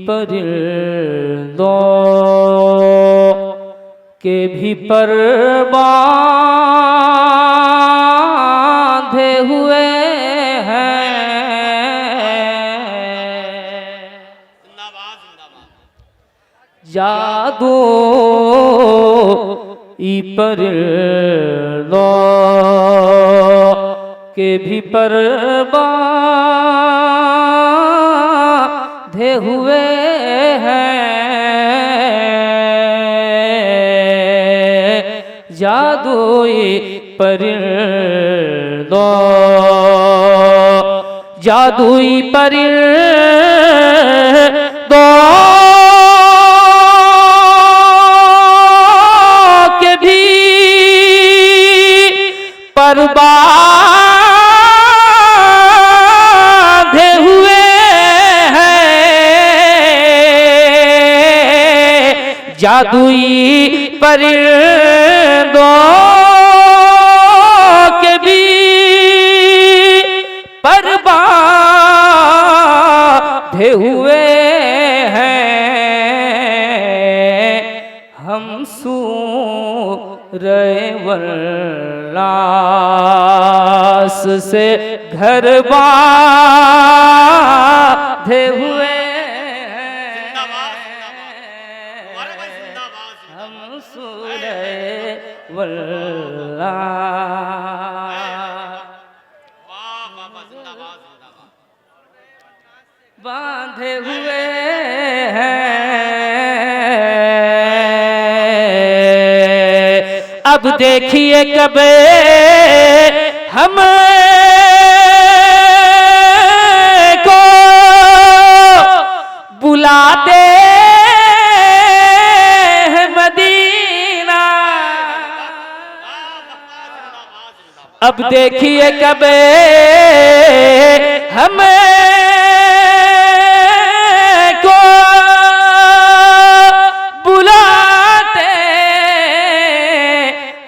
परिंदों के भी पर बांधे हुए हैं। जादू परिंदों के भी पर बांधे हुए हैं। जादुई परिंदों, जादुई परिंदों के भी पर बांधे हुए हैं। जादुई परिंदों के भी पर बांधे हुए हैं। हम सूरैवल्लास से घर बांधे हुए बांधे हुए हैं। अब देखिए कब हम को बुलाते हैं मदीना। अब देखिए कब हम को बुलाते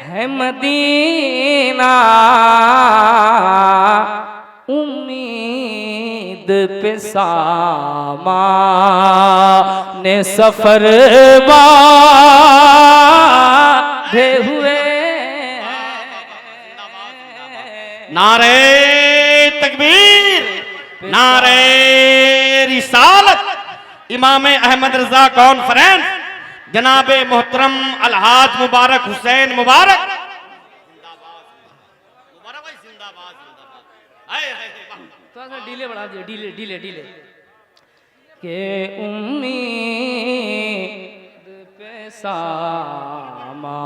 हैं मदीना। उम्मीद पे सामाने सफर बांधे हुए। नारे तकबीर, नारे रिसालत। इमाम अहमद रजा कॉन्फ्रेंस जनाबे मोहतरम अलहाज मुबारक हुसैन मुबारक। थोड़ा सा डीले बढ़ा दिया, डीले डीले डीले के उम्मीद पे सामा।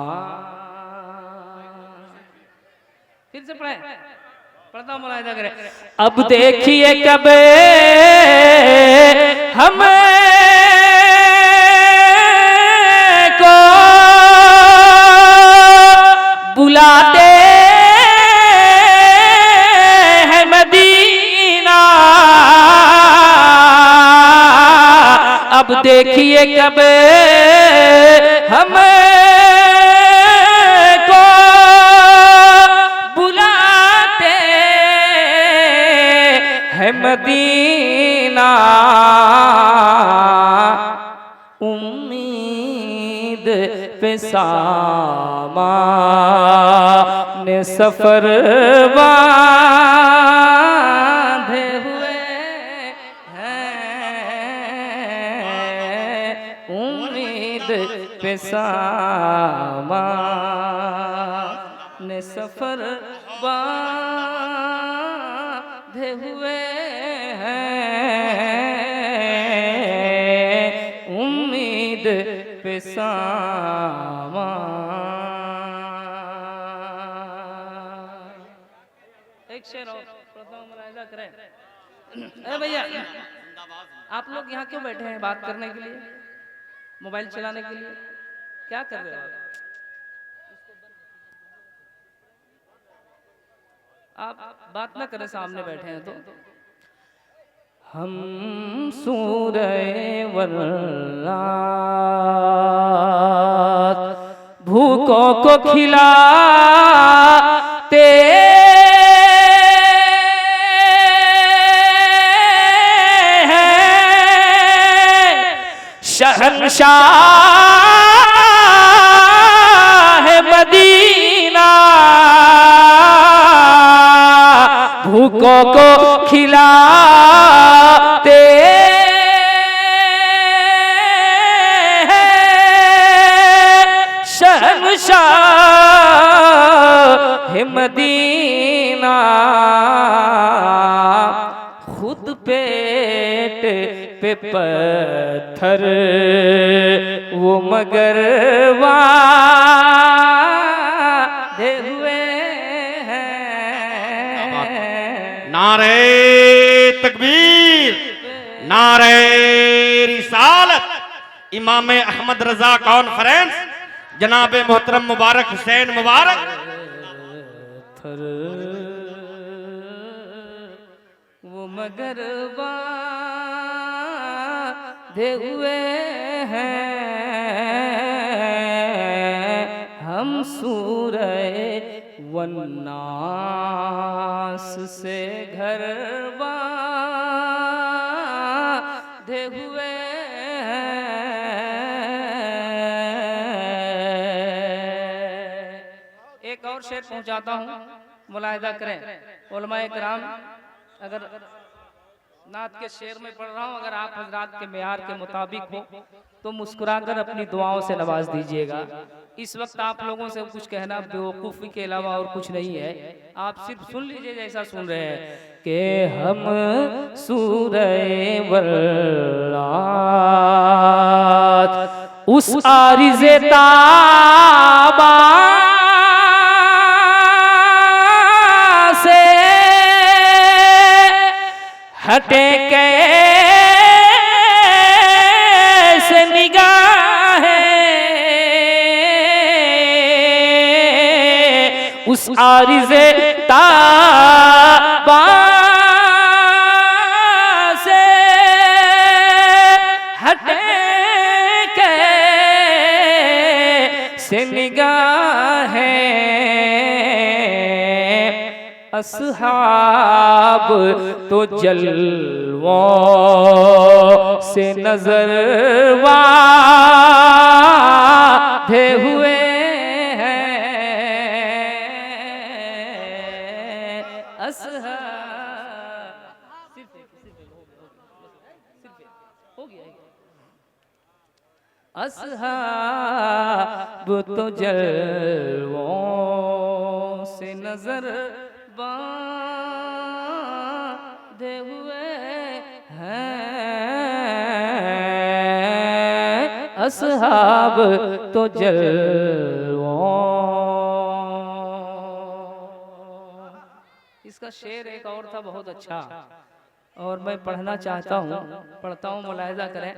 फिर से पढ़े, पढ़ता मुलाहिदा करें। अब देखिए कब हम को बुलाते हैं मदीना। अब देखिए कब हम को बुलाते हैं मदीना। उम्मीद पे सामाने सफर बांधे हुए हैं। उम्मीद पे सामाने सफर बांधे हुए हैं। उम्मीद पे सामा। एक शेर और प्रथम मुलाहिजा करें। अरे भैया, आप लोग यहाँ क्यों बैठे हैं? बात करने के लिए, मोबाइल चलाने के लिए? क्या कर रहे हो आप? बात ना करें, सामने बैठे हैं तो। हम सूरैवल्लास भूखों को खिलाते शहंशाह मदीना भूखों को खिलाते शहंशाह मदीना खुद पेट पे पत्थर वो मगर वादे हुए हैं। नारे तकबीर, नारे रिसालत, इमाम अहमद रजा कॉन्फ्रेंस जनाबे मोहतरम मुबारक हुसैन मुबारक वो मगर बांधे हुए हैं। हम सूरह वन्नास से घर बांधे हुए हैं। एक और शेर पहुंचाता हूं, मुलाहिजा करें उलमाए किराम। अगर नात के शेर में पढ़ रहा हूं, अगर आप हजरात के मेयार के मुताबिक हो तो मुस्कुराकर अपनी दुआओं से नवाज दीजिएगा। इस वक्त आप लोगों से कुछ कहना बेवकूफ़ी के अलावा और कुछ नहीं है, आप सिर्फ सुन लीजिए जैसा सुन रहे हैं कि हम सूरह वल्लात उस आरिज़े ताबा हटे कैसे निगाहें उस आरिज़े ताबा से हटे कैसे निगाहें। असहाब तो जलवों से नजर वाधे हुए हैं। असहाब तो जलवों से नजर बांधे हुए हैं। असहाब तो जलवों। इसका शेर एक और था बहुत अच्छा, और मैं पढ़ना चाहता हूँ, पढ़ता हूँ, मुलाहिजा करें।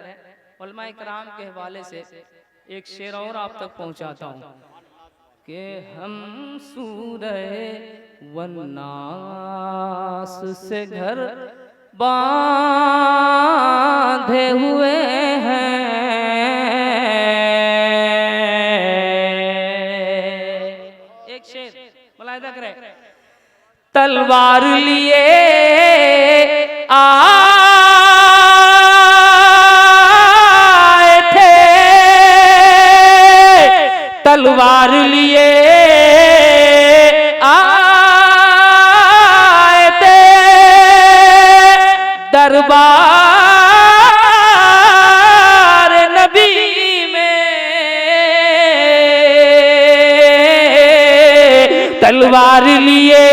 उलमाए किराम के हवाले से एक शेर और आप तक पहुँचाता हूँ कि हम सूरह वन्नास से घर बांधे हुए हैं। एक शेर मुलाहिजा करें। तलवार लिए आए थे, तलवार लिए आए थे दरबार नबी में, तलवार लिए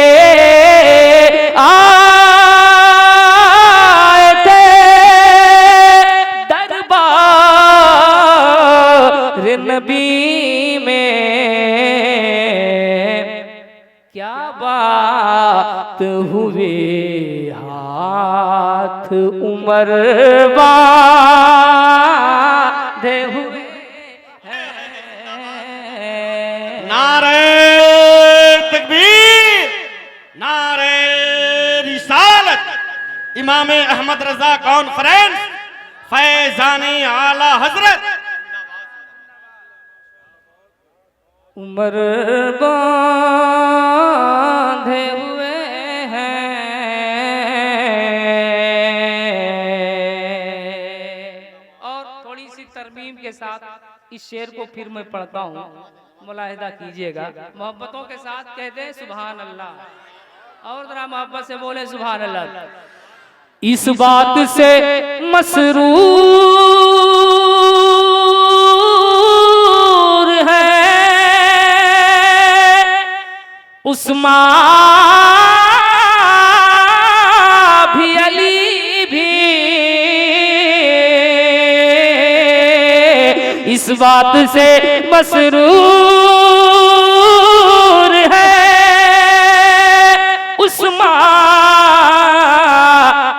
आए थे दरबार नबी में। क्या बात हुई हाथ उमर बांधे हुए हैं। नारे तकबीर, नारे रिसालत, इमाम अहमद रजा कॉन्फ्रेंस फैजानी आला हजरत उमर बांधे हुए हैं। और थोड़ी सी तरमीम के साथ इस शेर को फिर मैं पढ़ता हूँ, मुलाहिदा कीजिएगा। मोहब्बतों के साथ कहते हैं सुभान अल्लाह, और जरा मोहब्बत से बोले सुभान अल्लाह। इस बात से मसरूर है उस्मान भी अली भी, इस बात से मसरूर है उस्मान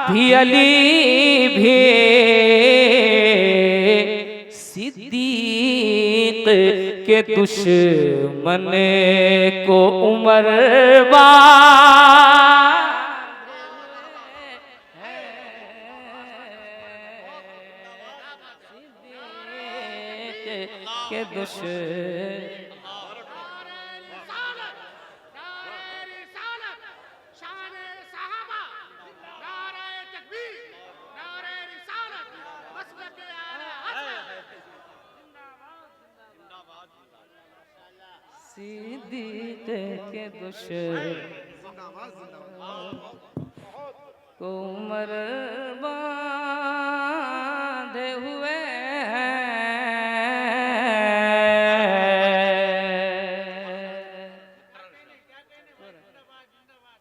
भी अली भी, सिद्दीक के दुश्मन को उमर के सिद्दीक के को उमर बांधे हुए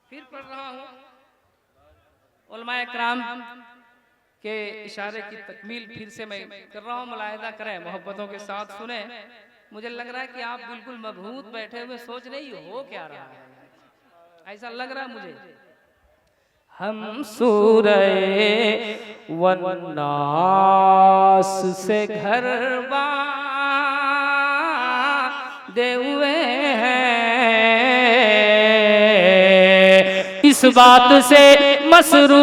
फिर पढ़ रहा हूँ। उलमाए किराम के इशारे की तकमील फिर से मैं कर रहा हूँ, मुलाहिदा करें, मोहब्बतों के साथ सुने। मुझे लग रहा है कि आप बिल्कुल मबहूत बैठे हुए सोच रही हो क्या रहा है, ऐसा लग रहा है मुझे। हम सूरे वन्नास से घर बांधे हुए हैं, इस बात से मसरूर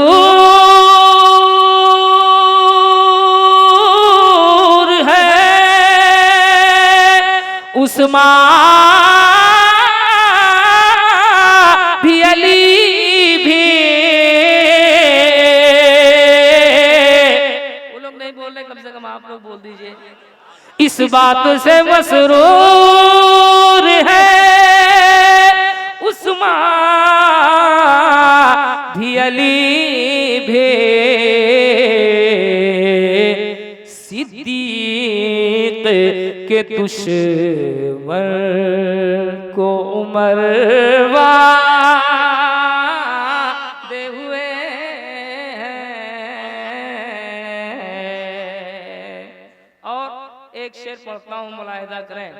है उस्मान भी अली भी। वो लोग नहीं बोल रहे, कम से कम आप लोग बोल दीजिए। इस बात से मसरूर है उस्मान भी अली भी, सिद्दीक के दुश्मन को उमर बांधे हुए हैं। और एक शेर पढ़ता हूँ, मुलाहिदा करें।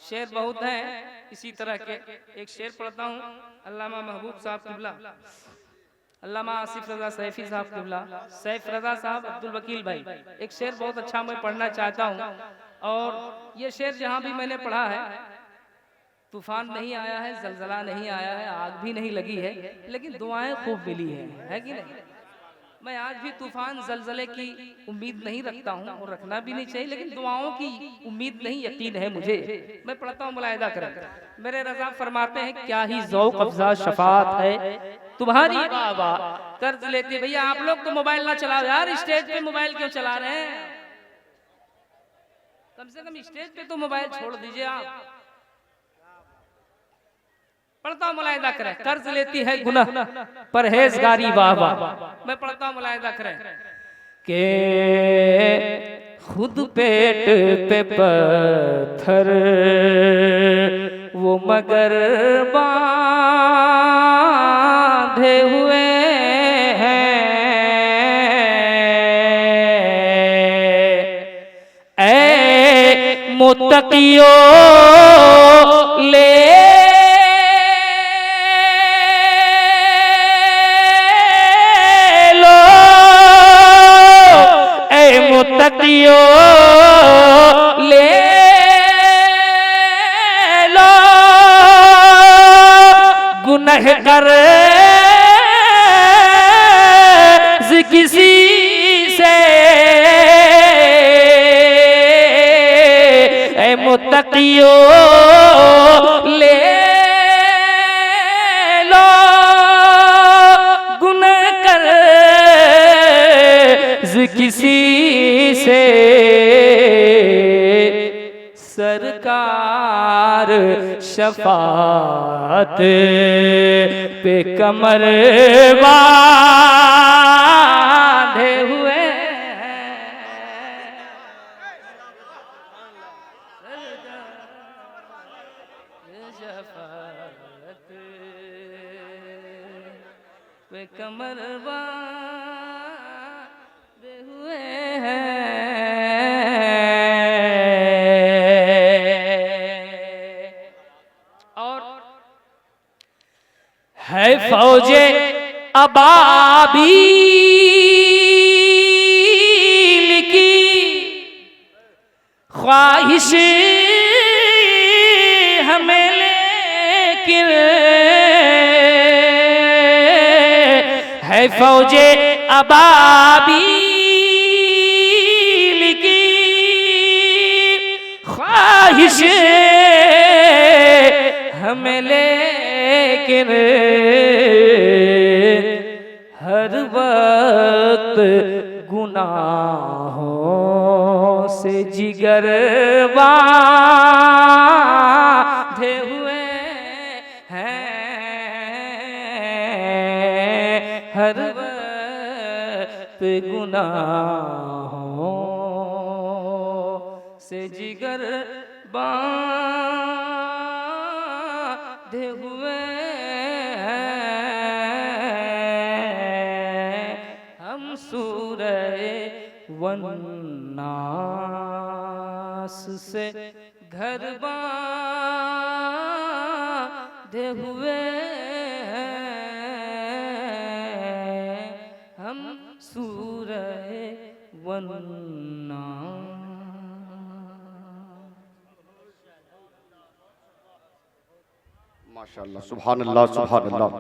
शेर बहुत हैं इसी तरह के, एक शेर पढ़ता हूँ। अल्लामा महबूब साहब किबला, अल्लामा आसिफ रजा सैफी साहब किबला, सैफ रजा साहब, अब्दुल वकील भाई, एक शेर बहुत अच्छा मैं पढ़ना चाहता हूँ। और ये शेर जहाँ भी मैंने पढ़ा है, तूफान नहीं आया है, जलजला नहीं आया है, आग भी नहीं लगी है, लेकिन दुआएं खूब मिली है कि नहीं। मैं आज भी तूफान जलजले की उम्मीद नहीं रखता हूँ, और रखना भी नहीं चाहिए, लेकिन दुआओं की उम्मीद नहीं, यकीन है मुझे। मैं पढ़ता हूँ, मुलाहिदा करें। मेरे रज़ा फरमाते हैं, क्या ही ज़ौक़ अफ़ज़ा शफ़ाअत है तुम्हारी बाबा कर्ज लेती। भैया आप लोग तो मोबाइल ना चलाओ यार, स्टेज पे मोबाइल क्यों चला रहे हैं? कम से कम स्टेज पे तो मोबाइल छोड़ दीजिए आप। पढ़ता हूँ, मुलाहिदा करें। कर्ज लेती है गुनाह परहेजगारी बाबा। मैं पढ़ता हूँ, मुलाहिदा करें। के खुद पेट पे पत्थर वो मगर बांधे हुए हैं, ऐ मुत्तकियों ले ले लो, गुनह कर किसी से, ऐ मुत्तकियों ले लो, गुनह कर किसी से। शफात पे कमर बांधे हुए शफात पे कमर बांधे हुए है फौजे अबाबील की ख्वाहिश हमें लेकिन है फौजे अबाबील की ख्वाहिश हमें लेकिन हर वक्त गुनाहों से जिगर बांधे हुए हैं हर वक्त गुनाहों से जिगर बांधे हुए हम सूरह वन्नास से घर बांधे हुए हम सूरह वन्नास। माशाअल्लाह, सुभान अल्लाह, सुभान अल्लाह।